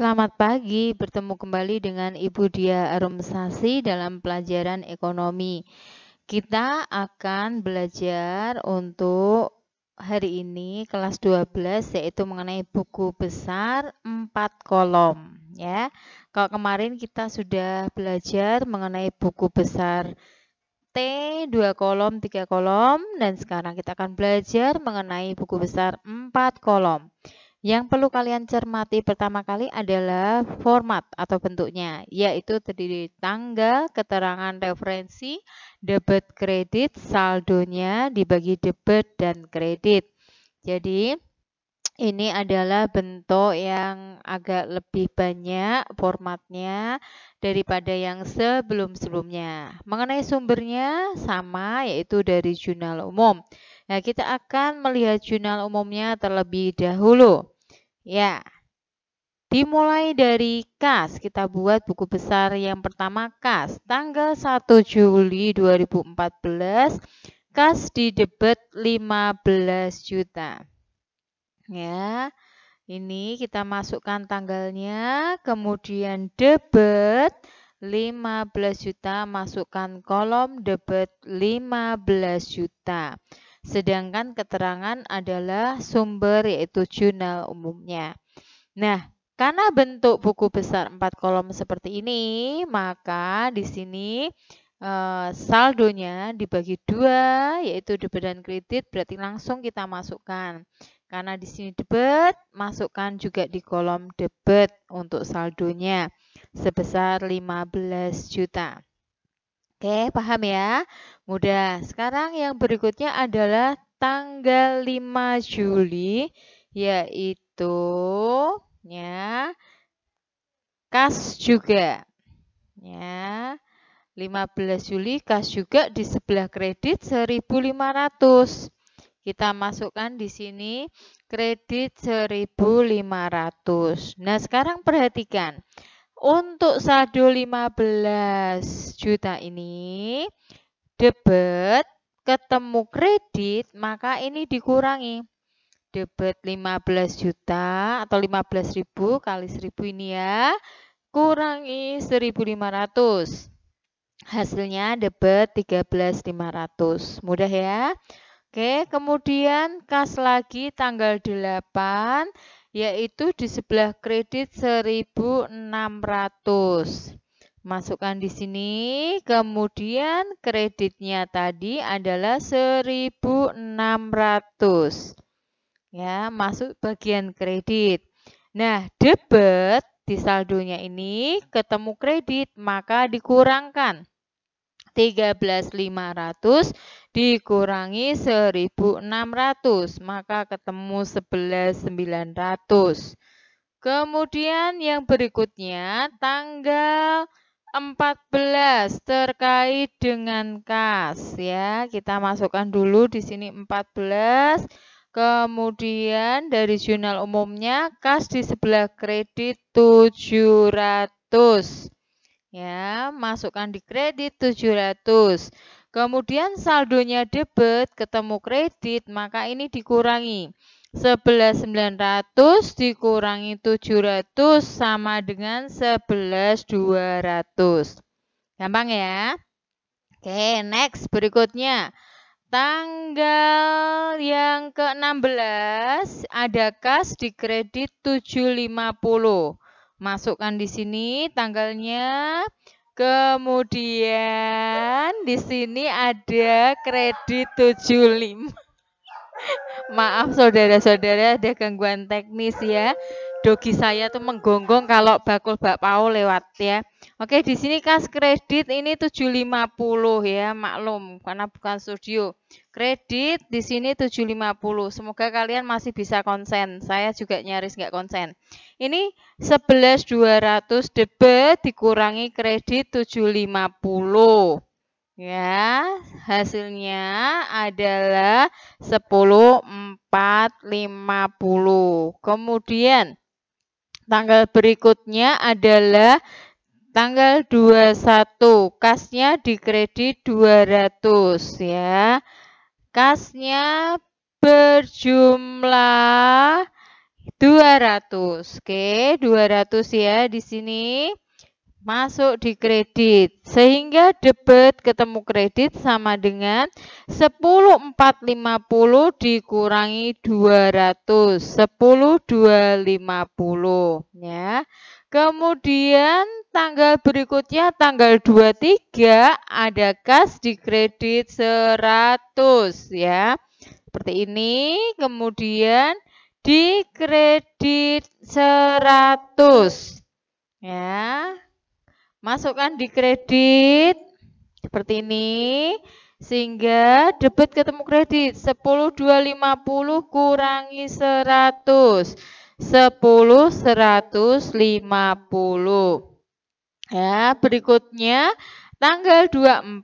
Selamat pagi, bertemu kembali dengan Ibu Dia Arumsasi dalam pelajaran ekonomi. Kita akan belajar untuk hari ini kelas 12 yaitu mengenai buku besar 4 kolom ya. Kalau kemarin kita sudah belajar mengenai buku besar T 2 kolom, 3 kolom dan sekarang kita akan belajar mengenai buku besar 4 kolom. Yang perlu kalian cermati pertama kali adalah format atau bentuknya, yaitu terdiri tanggal, keterangan referensi, debit kredit, saldonya dibagi debit dan kredit. Jadi ini adalah bentuk yang agak lebih banyak formatnya daripada yang sebelum-sebelumnya. Mengenai sumbernya sama, yaitu dari jurnal umum. Nah, kita akan melihat jurnal umumnya terlebih dahulu. Ya, dimulai dari kas. Kita buat buku besar yang pertama kas. Tanggal 1 Juli 2014, kas di debit 15 juta. Ya, ini kita masukkan tanggalnya, kemudian debit 15 juta, masukkan kolom debit 15 juta. Sedangkan keterangan adalah sumber yaitu jurnal umumnya. Nah, karena bentuk buku besar 4 kolom seperti ini, maka di sini saldonya dibagi 2 yaitu debit dan kredit, berarti langsung kita masukkan. Karena di sini debit, masukkan juga di kolom debit untuk saldonya sebesar 15 juta. Oke, paham ya? Mudah. Sekarang yang berikutnya adalah tanggal 5 Juli, yaitu ya kas juga. Ya. 15 Juli kas juga di sebelah kredit 1.500. Kita masukkan di sini kredit 1.500. Nah, sekarang perhatikan. Untuk saldo 15 juta ini, debit ketemu kredit, maka ini dikurangi. Debit 15 juta atau 15.000 kali 1.000 ini ya, kurangi 1.500. Hasilnya debit 13.500. Mudah ya? Oke, kemudian kas lagi tanggal 8, yaitu di sebelah kredit 1.600. Masukkan di sini, kemudian kreditnya tadi adalah 1.600. Ya, masuk bagian kredit. Nah, debit di saldonya ini ketemu kredit, maka dikurangkan 13.500 dikurangi 1.600, maka ketemu 11.900. Kemudian yang berikutnya tanggal 14 terkait dengan kas ya. Kita masukkan dulu di sini 14. Kemudian dari jurnal umumnya kas di sebelah kredit 700. Ya, masukkan di kredit 700. Kemudian saldonya debit ketemu kredit, maka ini dikurangi. 11.900 dikurangi 700 sama dengan 11.200. Gampang ya? Oke, next berikutnya. Tanggal yang ke-16 ada kas di kredit 750. Masukkan di sini tanggalnya. Kemudian di sini ada kredit 75. Maaf saudara-saudara, ada gangguan teknis ya. Dogi saya tuh menggonggong kalau bakul bakpao lewat ya. Oke, di sini kas kredit ini 750 ya, maklum karena bukan studio. Kredit di sini 750. Semoga kalian masih bisa konsen. Saya juga nyaris nggak konsen. Ini 11.200 debit dikurangi kredit 750. Ya, hasilnya adalah 10.450. Kemudian tanggal berikutnya adalah tanggal 21. Kasnya di kredit 200 ya. Kasnya berjumlah 200. Oke, 200 ya di sini masuk di kredit. Sehingga debit ketemu kredit sama dengan 10.450 dikurangi 200. 10.250 ya. Kemudian tanggal berikutnya tanggal 23 ada kas di kredit 100 ya. Seperti ini. Kemudian di kredit 100 ya. Masukkan di kredit seperti ini sehingga debit ketemu kredit 10.250 kurangi 100 10.150 ya. Berikutnya tanggal 24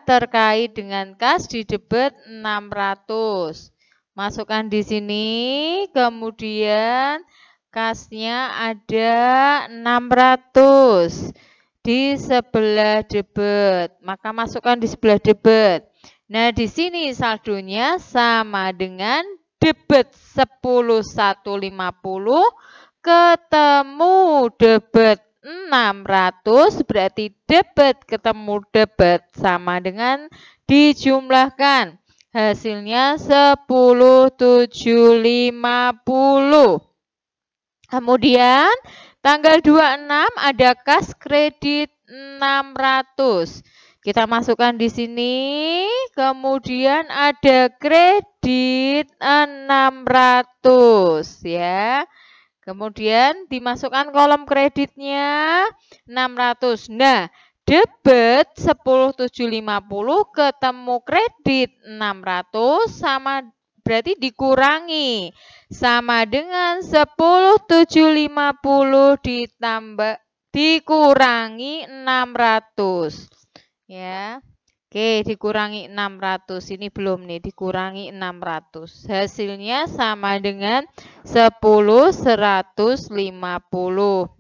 terkait dengan kas di debit 600. Masukkan di sini, kemudian kasnya ada 600 di sebelah debit. Maka masukkan di sebelah debit. Nah, di sini saldonya sama dengan debit 10.150 ketemu debit 600, berarti debit ketemu debit sama dengan dijumlahkan. Hasilnya 10.750. Kemudian tanggal 26 ada kas kredit 600. Kita masukkan di sini. Kemudian ada kredit 600 ya. Kemudian dimasukkan kolom kreditnya 600. Nah, debit 10.750 ketemu kredit 600 sama berarti dikurangi sama dengan 10.750 dikurangi 600 ya. Oke, dikurangi 600. Ini belum nih, dikurangi 600. Hasilnya sama dengan 10.150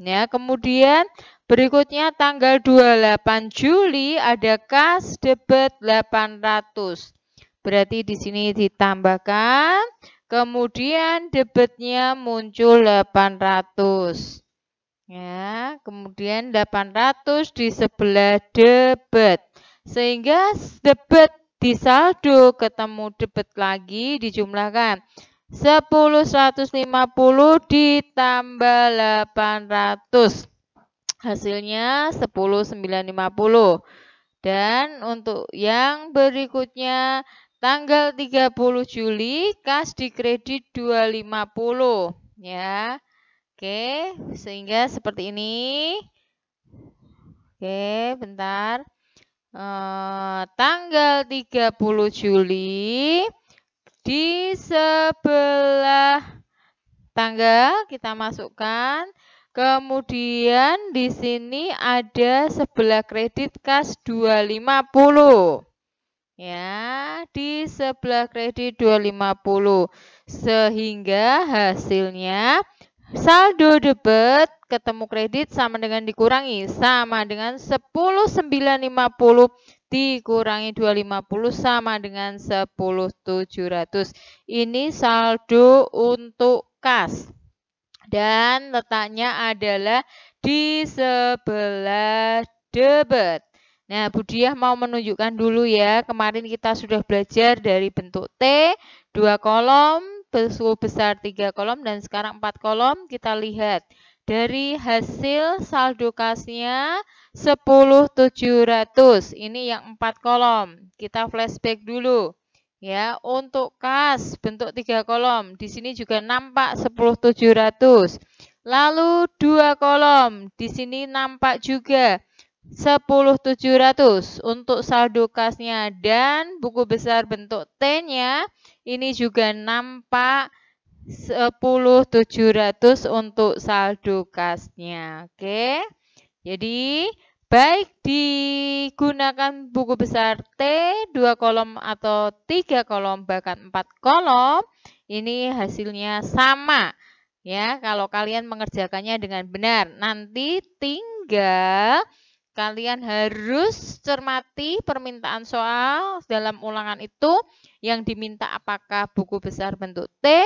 ya. Kemudian berikutnya tanggal 28 Juli ada kas debit 800. Berarti di sini ditambahkan, kemudian debitnya muncul 800. Ya, kemudian 800 di sebelah debit. Sehingga debit di saldo ketemu debit lagi dijumlahkan. 10.150 ditambah 800. Hasilnya 10.950. Dan untuk yang berikutnya tanggal 30 Juli kas di kredit 250 ya. Oke, sehingga seperti ini. Oke, bentar. Tanggal 30 Juli di sebelah tanggal kita masukkan. Kemudian di sini ada sebelah kredit kas 250. Ya, di sebelah kredit 250. Sehingga hasilnya saldo debit ketemu kredit sama dengan dikurangi sama dengan 10.950 dikurangi 250 sama dengan 10.700. Ini saldo untuk kas. Dan letaknya adalah di sebelah debit. Nah, Budiah mau menunjukkan dulu ya. Kemarin kita sudah belajar dari bentuk T, 2 kolom, besar 3 kolom, dan sekarang 4 kolom. Kita lihat dari hasil saldo kasnya 10.700. Ini yang 4 kolom. Kita flashback dulu. Ya, untuk kas bentuk 3 kolom. Di sini juga nampak 10.700. Lalu 2 kolom. Di sini nampak juga 10.700 untuk saldo kasnya, dan buku besar bentuk T-nya ini juga nampak 10.700 untuk saldo kasnya. Oke. Jadi baik digunakan buku besar T 2 kolom atau 3 kolom bahkan 4 kolom, ini hasilnya sama. Ya, kalau kalian mengerjakannya dengan benar, nanti tinggal kalian harus cermati permintaan soal dalam ulangan itu yang diminta apakah buku besar bentuk T,